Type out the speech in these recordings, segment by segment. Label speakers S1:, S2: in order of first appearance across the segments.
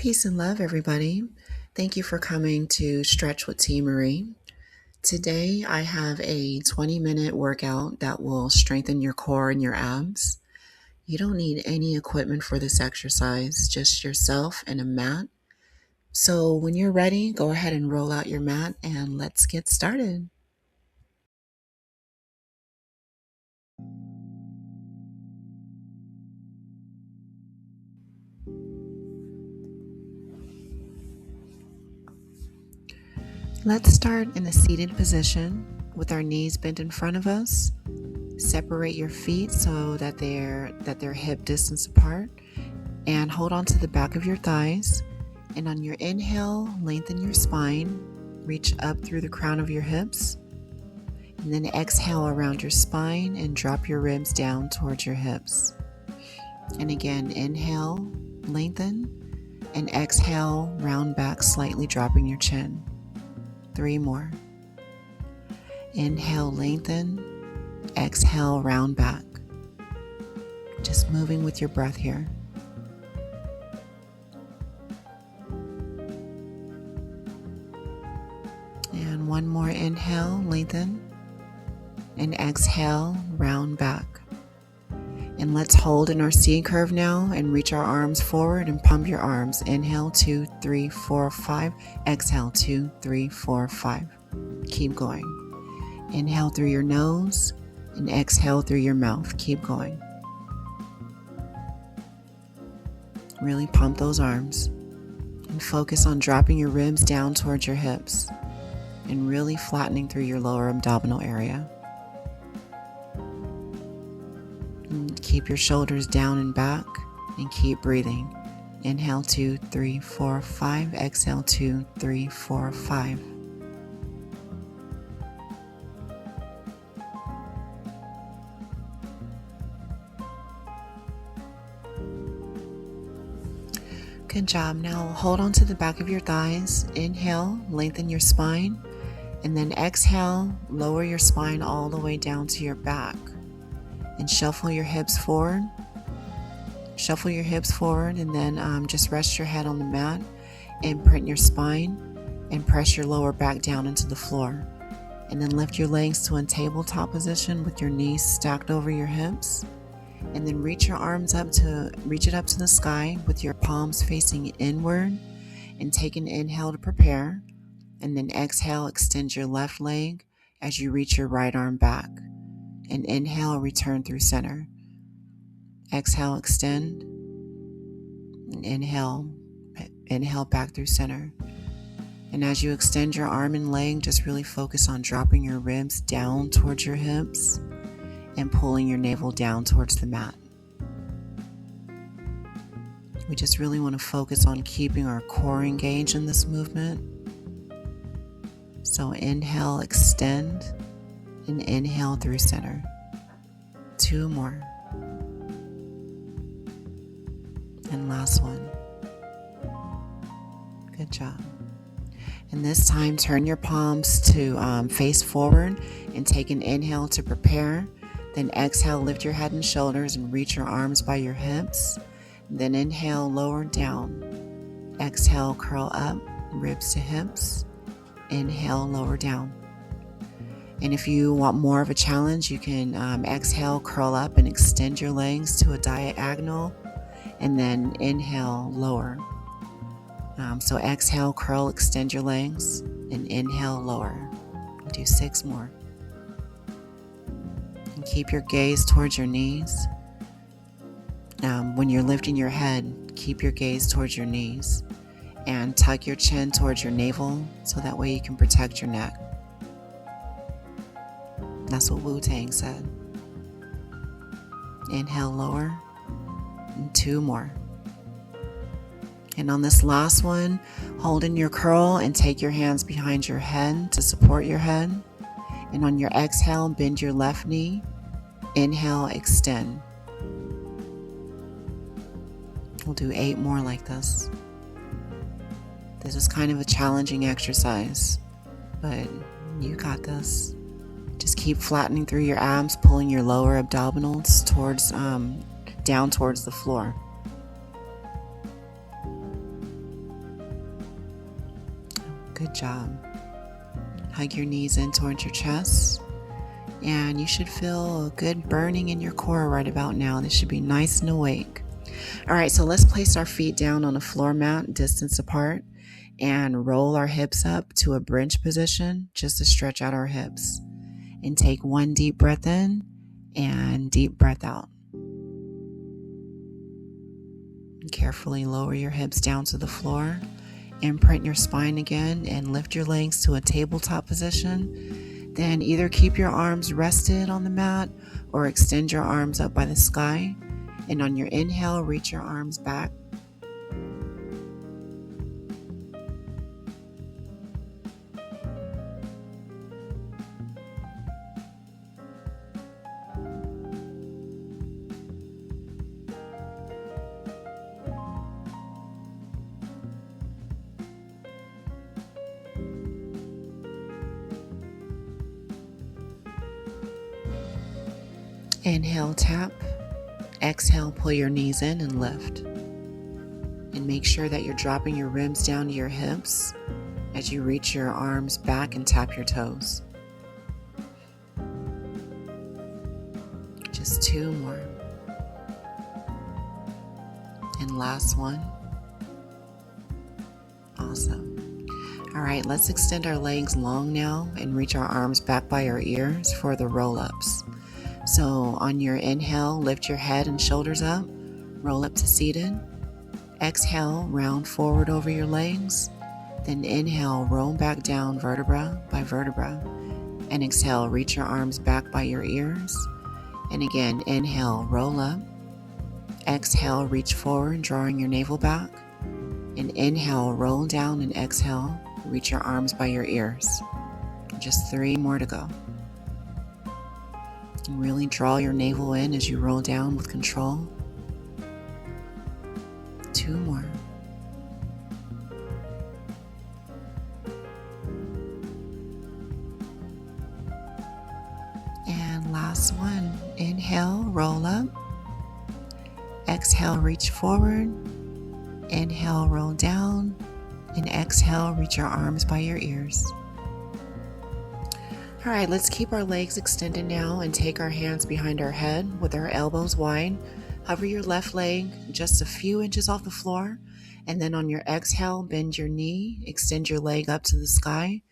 S1: Peace and love, everybody. Thank you for coming to Stretch with T. Marie. Today, I have a 20-minute workout that will strengthen your core and your abs. You don't need any equipment for this exercise, just yourself and a mat. So when you're ready, go ahead and roll out your mat and let's get started. Let's start in a seated position with our knees bent in front of us. Separate your feet so that they're hip distance apart, and hold on to the back of your thighs. And on your inhale, lengthen your spine, reach up through the crown of your hips, and then exhale around your spine and drop your ribs down towards your hips. And again, inhale, lengthen, and exhale, round back, slightly dropping your chin. 3 more. Inhale, lengthen, exhale, round back. Just moving with your breath here. And 1 more inhale, lengthen, and exhale, round back. And let's hold in our C curve now and reach our arms forward and pump your arms. Inhale, 2, 3, 4, 5. Exhale, 2, 3, 4, 5. Keep going. Inhale through your nose and exhale through your mouth. Keep going. Really pump those arms and focus on dropping your ribs down towards your hips and really flattening through your lower abdominal area. And keep your shoulders down and back and keep breathing. Inhale, 2, 3, 4, 5. Exhale, 2, 3, 4, 5. Good job. Now hold on to the back of your thighs. Inhale, lengthen your spine, and then exhale, lower your spine all the way down to your back. And shuffle your hips forward. Shuffle your hips forward, and then just rest your head on the mat, imprint your spine, and press your lower back down into the floor. And then lift your legs to a tabletop position with your knees stacked over your hips. And then reach your arms up to the sky with your palms facing inward, and take an inhale to prepare. And then exhale, extend your left leg as you reach your right arm back. And inhale, return through center. Exhale, extend. And inhale back through center. And as you extend your arm and leg, just really focus on dropping your ribs down towards your hips and pulling your navel down towards the mat. We just really want to focus on keeping our core engaged in this movement. So inhale, extend, and inhale through center. 2 more. And last one. Good job. And this time, turn your palms to face forward and take an inhale to prepare. Then exhale, lift your head and shoulders and reach your arms by your hips. Then inhale, lower down. Exhale, curl up, ribs to hips. Inhale, lower down. And if you want more of a challenge, you can exhale, curl up, and extend your legs to a diagonal. And then inhale, lower. So exhale, curl, extend your legs, and inhale, lower. Do 6 more. And keep your gaze towards your knees. When you're lifting your head, keep your gaze towards your knees. And tuck your chin towards your navel so that way you can protect your neck. That's what Wu-Tang said. Inhale, lower. And 2 more. And on this last one, hold in your curl and take your hands behind your head to support your head. And on your exhale, bend your left knee. Inhale, extend. We'll do 8 more like this. This is kind of a challenging exercise, but you got this. Just keep flattening through your abs, pulling your lower abdominals down towards the floor. Good job. Hug your knees in towards your chest. And you should feel a good burning in your core right about now. This should be nice and awake. All right, so let's place our feet down on a floor mat, distance apart, and roll our hips up to a bridge position just to stretch out our hips. And take one deep breath in and deep breath out. And carefully lower your hips down to the floor. Imprint your spine again and lift your legs to a tabletop position. Then either keep your arms rested on the mat or extend your arms up by the sky. And on your inhale, reach your arms back. Inhale, tap. Exhale, pull your knees in and lift. And make sure that you're dropping your ribs down to your hips as you reach your arms back and tap your toes. Just two more. And last one. Awesome. All right, let's extend our legs long now and reach our arms back by our ears for the roll-ups. So on your inhale, lift your head and shoulders up, roll up to seated. Exhale, round forward over your legs. Then inhale, roll back down vertebra by vertebra. And exhale, reach your arms back by your ears. And again, inhale, roll up. Exhale, reach forward, drawing your navel back. And inhale, roll down, and exhale, reach your arms by your ears. Just three more to go. And really draw your navel in as you roll down with control. Two more. And last one. Inhale, roll up. Exhale, reach forward. Inhale, roll down. And exhale, reach your arms by your ears. All right, let's keep our legs extended now and take our hands behind our head with our elbows wide. Hover your left leg just a few inches off the floor. And then on your exhale, bend your knee, extend your leg up to the sky.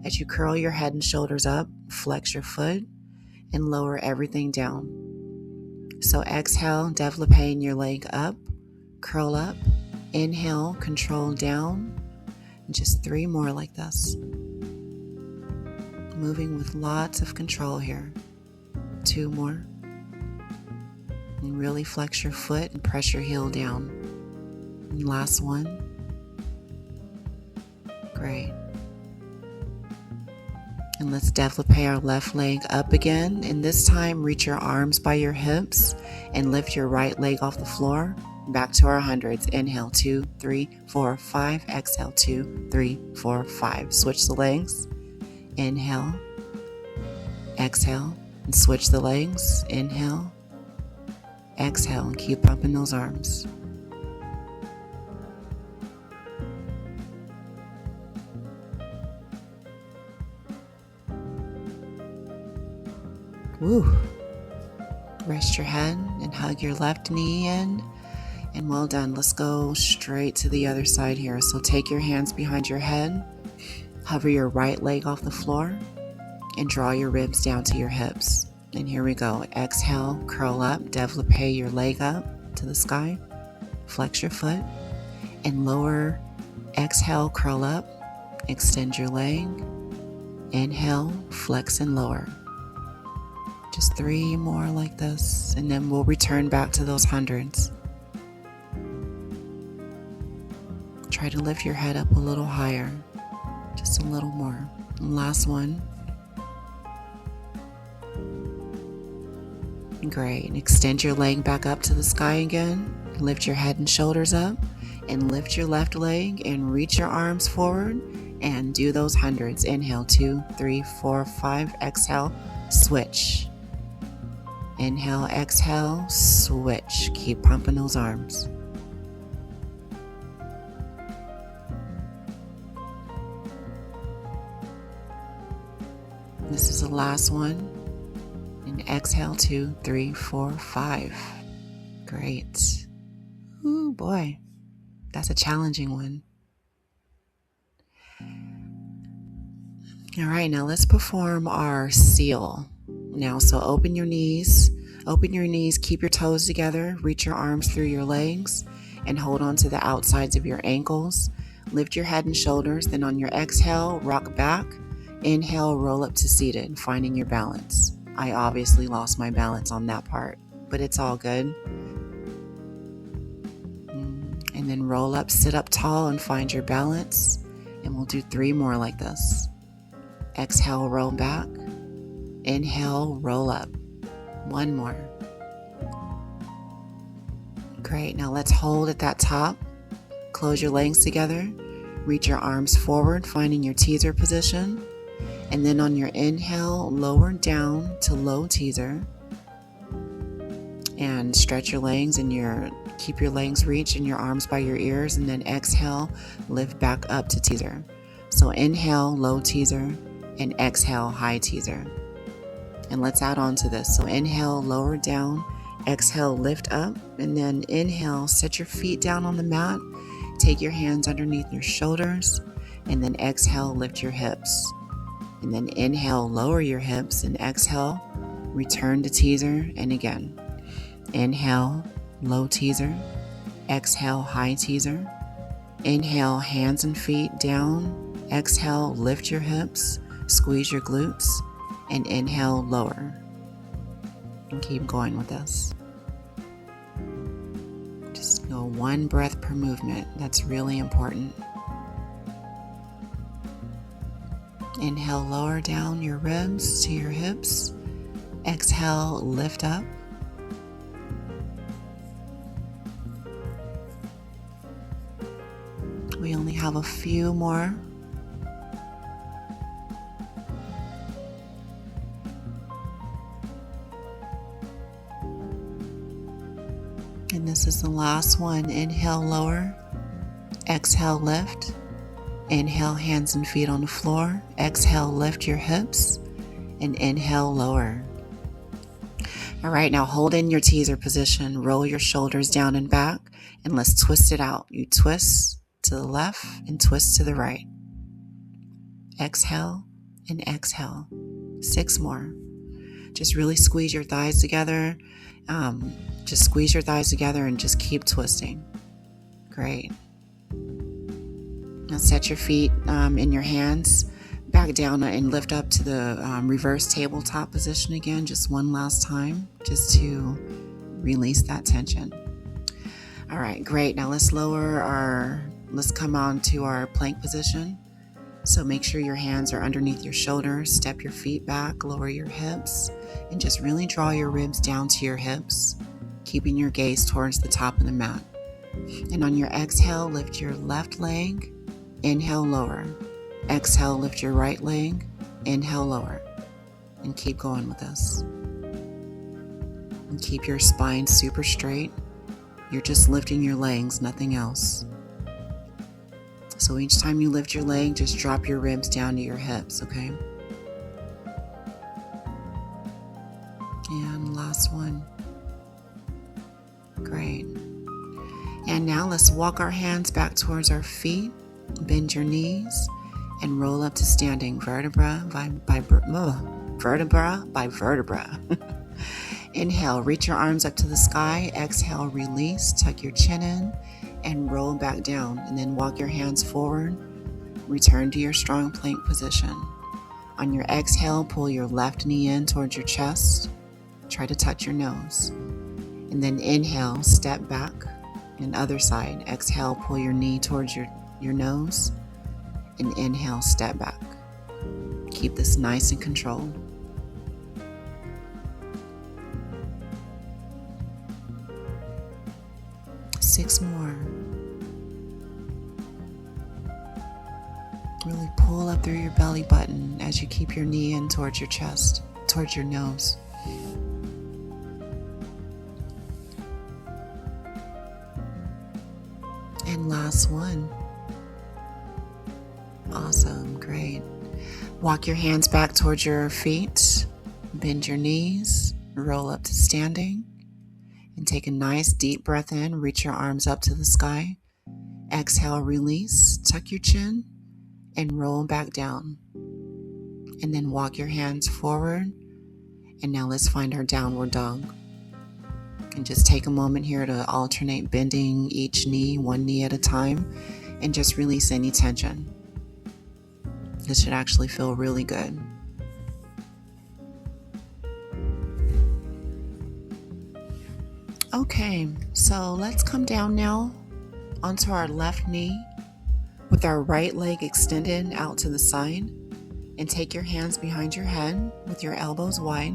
S1: As you curl your head and shoulders up, flex your foot, and lower everything down. So exhale, développé your leg up, curl up. Inhale, control down. And just three more like this. Moving with lots of control here. Two more. And really flex your foot and press your heel down. And last one. Great. And let's développé our left leg up again. And this time, reach your arms by your hips and lift your right leg off the floor. Back to our hundreds. Inhale, 2, 3, 4, 5. Exhale, 2, 3, 4, 5. Switch the legs. Inhale, exhale, and switch the legs. Inhale, exhale, and keep pumping those arms. Woo. Rest your head and hug your left knee in. And well done. Let's go straight to the other side here. So take your hands behind your head. Hover your right leg off the floor and draw your ribs down to your hips. And here we go. Exhale, curl up, développé your leg up to the sky. Flex your foot and lower. Exhale, curl up, extend your leg. Inhale, flex and lower. Just three more like this, and then we'll return back to those hundreds. Try to lift your head up a little higher. Just a little more. And last one. Great. And extend your leg back up to the sky again. Lift your head and shoulders up. And lift your left leg and reach your arms forward. And do those hundreds. Inhale, 2, 3, 4, 5. Exhale, switch. Inhale, exhale, switch. Keep pumping those arms. the last one. And exhale, 2, 3, 4, 5. Great. Ooh, boy. That's a challenging one. All right, now let's perform our seal. Now, so open your knees, keep your toes together, reach your arms through your legs, and hold on to the outsides of your ankles. Lift your head and shoulders, then on your exhale, rock back. Inhale, roll up to seated, finding your balance. I obviously lost my balance on that part, but it's all good. And then roll up, sit up tall, and find your balance. And we'll do 3 more like this. Exhale, roll back. Inhale, roll up. 1 more. Great. Now let's hold at that top. Close your legs together. Reach your arms forward, finding your teaser position. And then on your inhale, lower down to low teaser. And stretch your legs and keep your legs reached and your arms by your ears. And then exhale, lift back up to teaser. So inhale, low teaser, and exhale, high teaser. And let's add on to this. So inhale, lower down, exhale, lift up, and then inhale, set your feet down on the mat, take your hands underneath your shoulders, and then exhale, lift your hips. And then inhale, lower your hips, and exhale, return to teaser, and again. Inhale, low teaser, exhale, high teaser. Inhale, hands and feet down, exhale, lift your hips, squeeze your glutes, and inhale, lower. And keep going with this. Just go 1 breath per movement. That's really important. Inhale, lower down your ribs to your hips. Exhale, lift up. We only have a few more. And this is the last one. Inhale, lower. Exhale, lift. Inhale, hands and feet on the floor. Exhale, lift your hips. And inhale, lower. All right, now hold in your teaser position. Roll your shoulders down and back. And let's twist it out. You twist to the left and twist to the right. Exhale and exhale. 6 more. Just really squeeze your thighs together. Just squeeze your thighs together and just keep twisting. Great. Now set your feet in your hands back down and lift up to the reverse tabletop position again, just one last time, just to release that tension. All right, great. Now let's come on to our plank position. So make sure your hands are underneath your shoulders, step your feet back, lower your hips, and just really draw your ribs down to your hips, keeping your gaze towards the top of the mat. And on your exhale, lift your left leg, inhale, lower. Exhale, lift your right leg, inhale, lower. And keep going with this. And keep your spine super straight. You're just lifting your legs, nothing else. So each time you lift your leg, just drop your ribs down to your hips, okay? And last one. Great. And now let's walk our hands back towards our feet, bend your knees, and roll up to standing vertebra by vertebra. Inhale, reach your arms up to the sky. Exhale, release, tuck your chin in, and roll back down. And then walk your hands forward. Return to your strong plank position. On your exhale, pull your left knee in towards your chest. Try to touch your nose. And then inhale, step back. And other side. Exhale, pull your knee towards your nose. And inhale, step back. Keep this nice and controlled. Six more. Really pull up through your belly button as you keep your knee in towards your chest, towards your nose. And last one. Awesome, great. Walk your hands back towards your feet, bend your knees, roll up to standing, and take a nice deep breath in. Reach your arms up to the sky. Exhale, release, tuck your chin, and roll back down. And then walk your hands forward. And now let's find our downward dog. And just take a moment here to alternate bending each knee, one knee at a time, and just release any tension. This should actually feel really good. Okay, so let's come down now onto our left knee with our right leg extended out to the side, and take your hands behind your head with your elbows wide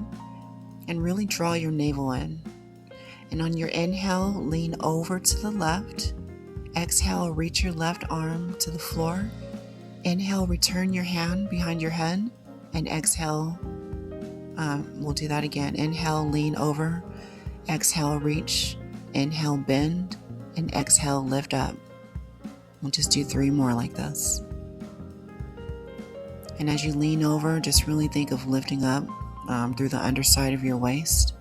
S1: and really draw your navel in. And on your inhale, lean over to the left. Exhale, reach your left arm to the floor. Inhale, return your hand behind your head, and exhale, we'll do that again. Inhale, lean over. Exhale, reach. Inhale, bend, and exhale, lift up. We'll just do 3 more like this. And as you lean over, just really think of lifting up through the underside of your waist.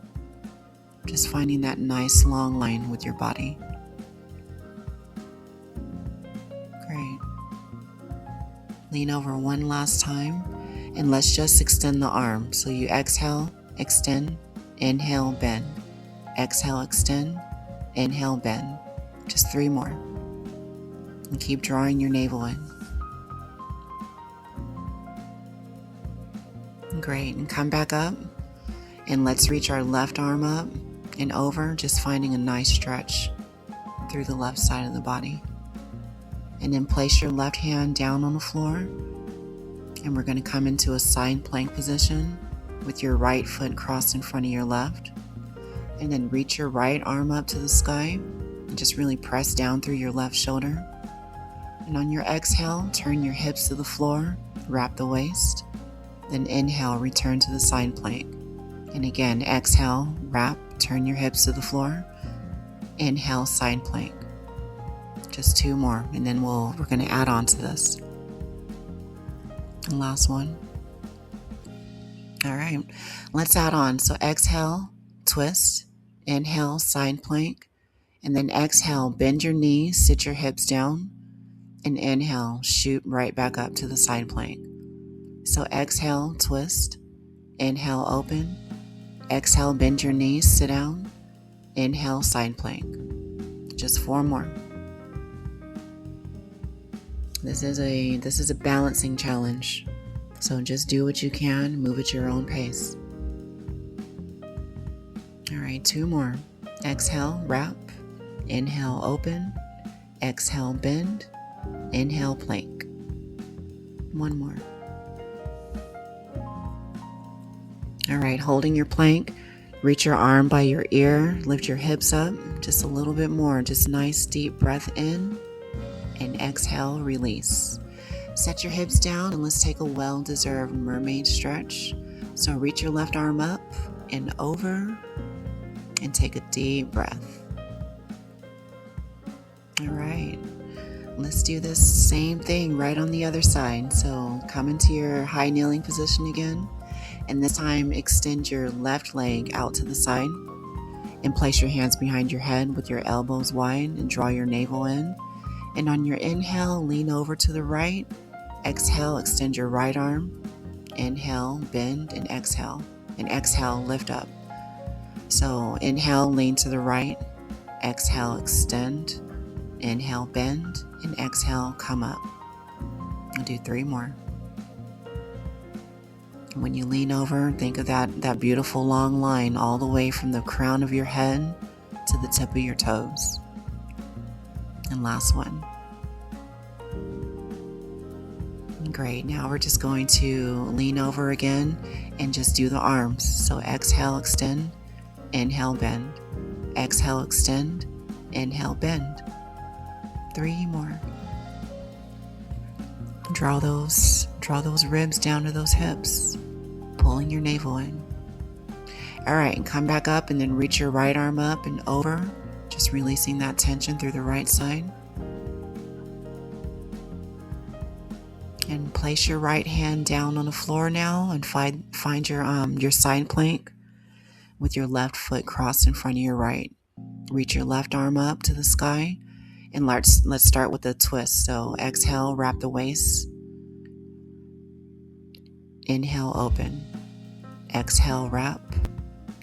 S1: Just finding that nice long line with your body. Great. Lean over one last time, and let's just extend the arm. So you exhale, extend, inhale, bend. Exhale, extend, inhale, bend. Just 3 more. And keep drawing your navel in. Great, and come back up, and let's reach our left arm up and over, just finding a nice stretch through the left side of the body. And then place your left hand down on the floor, and we're going to come into a side plank position with your right foot crossed in front of your left. And then reach your right arm up to the sky and just really press down through your left shoulder. And on your exhale, turn your hips to the floor, wrap the waist. Then inhale, return to the side plank. And again, exhale, wrap, turn your hips to the floor. Inhale, side plank. Just 2 more, and then we're going to add on to this. And last one. All right, let's add on. So exhale, twist. Inhale, side plank. And then exhale, bend your knees, sit your hips down. And inhale, shoot right back up to the side plank. So exhale, twist. Inhale, open. Exhale, bend your knees, sit down. Inhale, side plank. Just 4 more. This is a balancing challenge. So just do what you can, move at your own pace. All right, 2 more. Exhale, wrap. Inhale, open. Exhale, bend. Inhale, plank. 1 more. All right, holding your plank, reach your arm by your ear, lift your hips up just a little bit more. Just nice deep breath in, and exhale, release. Set your hips down, and let's take a well-deserved mermaid stretch. So reach your left arm up and over, and take a deep breath. All right, let's do this same thing right on the other side. So come into your high kneeling position again. And this time, extend your left leg out to the side and place your hands behind your head with your elbows wide and draw your navel in. And on your inhale, lean over to the right. Exhale, extend your right arm. Inhale, bend, and exhale. And exhale, lift up. So inhale, lean to the right. Exhale, extend. Inhale, bend, and exhale, come up. I'll do 3 more. When you lean over, think of that beautiful long line all the way from the crown of your head to the tip of your toes. And last one. Great. Now we're just going to lean over again and just do the arms. So exhale, extend. Inhale, bend. Exhale, extend. Inhale, bend. 3 more. Draw those ribs down to those hips, pulling your navel in. All right, and come back up, and then reach your right arm up and over, just releasing that tension through the right side. And place your right hand down on the floor now and find your side plank with your left foot crossed in front of your right. Reach your left arm up to the sky and let's start with a twist. So exhale, wrap the waist. Inhale, open. Exhale, wrap.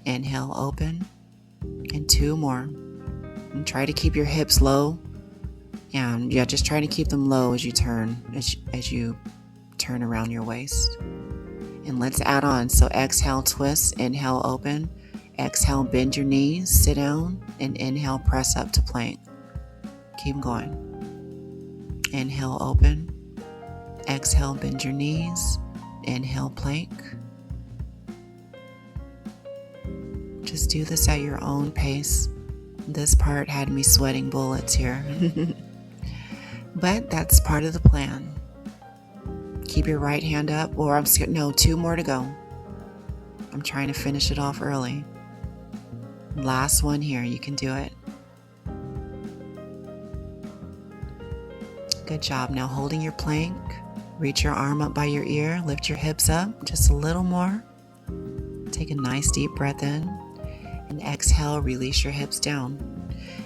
S1: Inhale, open. And 2 more. And try to keep your hips low. And just try to keep them low as you turn around your waist. And let's add on. So exhale, twist. Inhale, open. Exhale, bend your knees, sit down, and inhale, press up to plank. Keep going. Inhale, open. Exhale, bend your knees. Inhale, plank. Just do this at your own pace. This part had me sweating bullets here. But that's part of the plan. Keep your right hand up, or 2 more to go. I'm trying to finish it off early. Last one here, you can do it. Good job. Now holding your plank, reach your arm up by your ear, lift your hips up just a little more. Take a nice deep breath in, and exhale, release your hips down.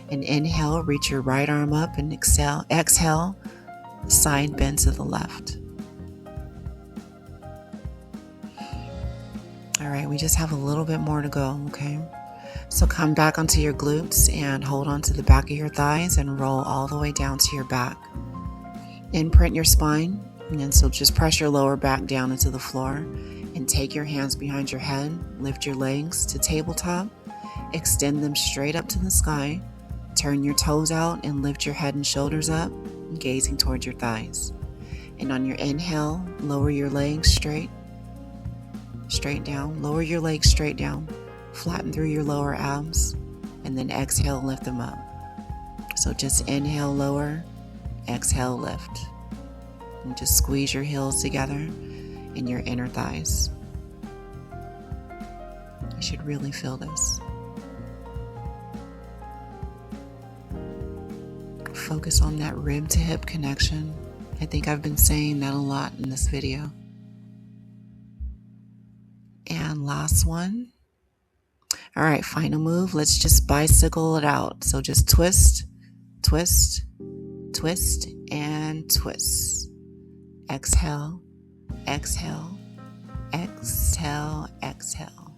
S1: And inhale, reach your right arm up, and exhale, side bend to the left. All right, we just have a little bit more to go, okay? So come back onto your glutes and hold on to the back of your thighs and roll all the way down to your back. Imprint your spine, and then so just press your lower back down into the floor and take your hands behind your head, lift your legs to tabletop, extend them straight up to the sky, turn your toes out and lift your head and shoulders up, gazing towards your thighs. And on your inhale, lower your legs straight down, lower your legs straight down, flatten through your lower abs, and then exhale, lift them up. So just inhale, lower, exhale, lift. And just squeeze your heels together in your inner thighs. You should really feel this. Focus on that rib to hip connection. I think I've been saying that a lot in this video. And last one. All right, final move. Let's just bicycle it out. So just twist, twist, twist, and twist. Exhale, exhale, exhale, exhale.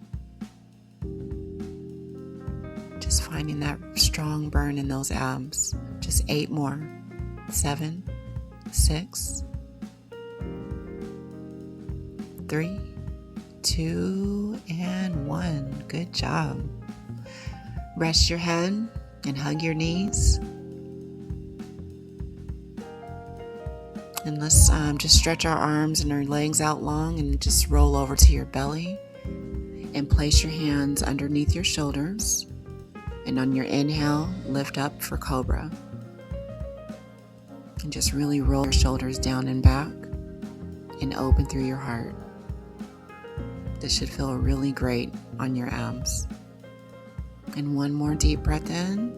S1: Just finding that strong burn in those abs. Just 8 more. 7, 6, 3, 2, and 1. Good job. Rest your head and hug your knees. And let's just stretch our arms and our legs out long and just roll over to your belly and place your hands underneath your shoulders. And on your inhale, lift up for cobra. And just really roll your shoulders down and back and open through your heart. This should feel really great on your abs. And one more deep breath in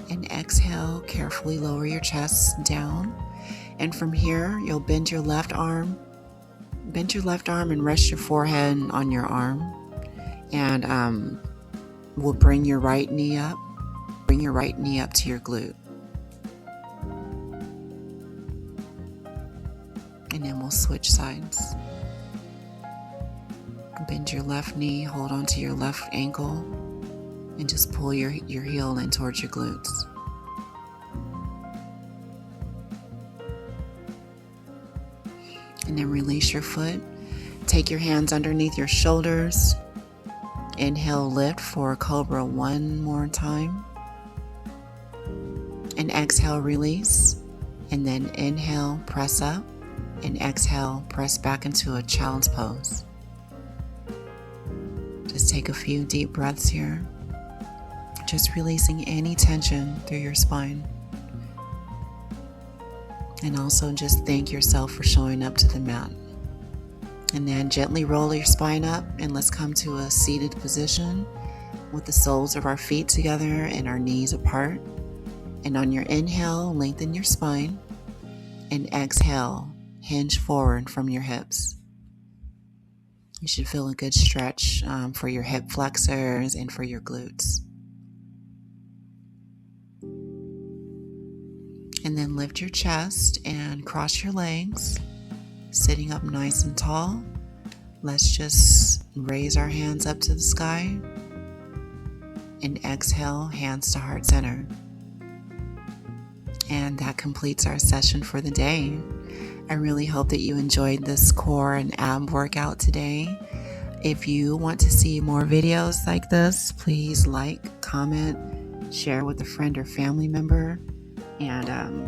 S1: and exhale. Carefully lower your chest down. And from here, you'll bend your left arm. Bend your left arm and rest your forehead on your arm. And we'll bring your right knee up. Bring your right knee up to your glute. And then we'll switch sides. Bend your left knee, hold onto your left ankle, and just pull your heel in towards your glutes. And then release your foot. Take your hands underneath your shoulders. Inhale, lift for cobra one more time. And exhale, release. And then inhale, press up. And exhale, press back into a child's pose. Just take a few deep breaths here. Just releasing any tension through your spine. And also just thank yourself for showing up to the mat. And then gently roll your spine up and let's come to a seated position with the soles of our feet together and our knees apart. And on your inhale, lengthen your spine. And exhale, hinge forward from your hips. You should feel a good stretch for your hip flexors and for your glutes. And then lift your chest and cross your legs, sitting up nice and tall. Let's just raise our hands up to the sky and exhale, hands to heart center. And that completes our session for the day. I really hope that you enjoyed this core and ab workout today. If you want to see more videos like this, please like, comment, share with a friend or family member, and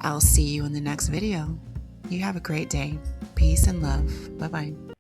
S1: I'll see you in the next video. You have a great day. Peace and love. Bye-bye.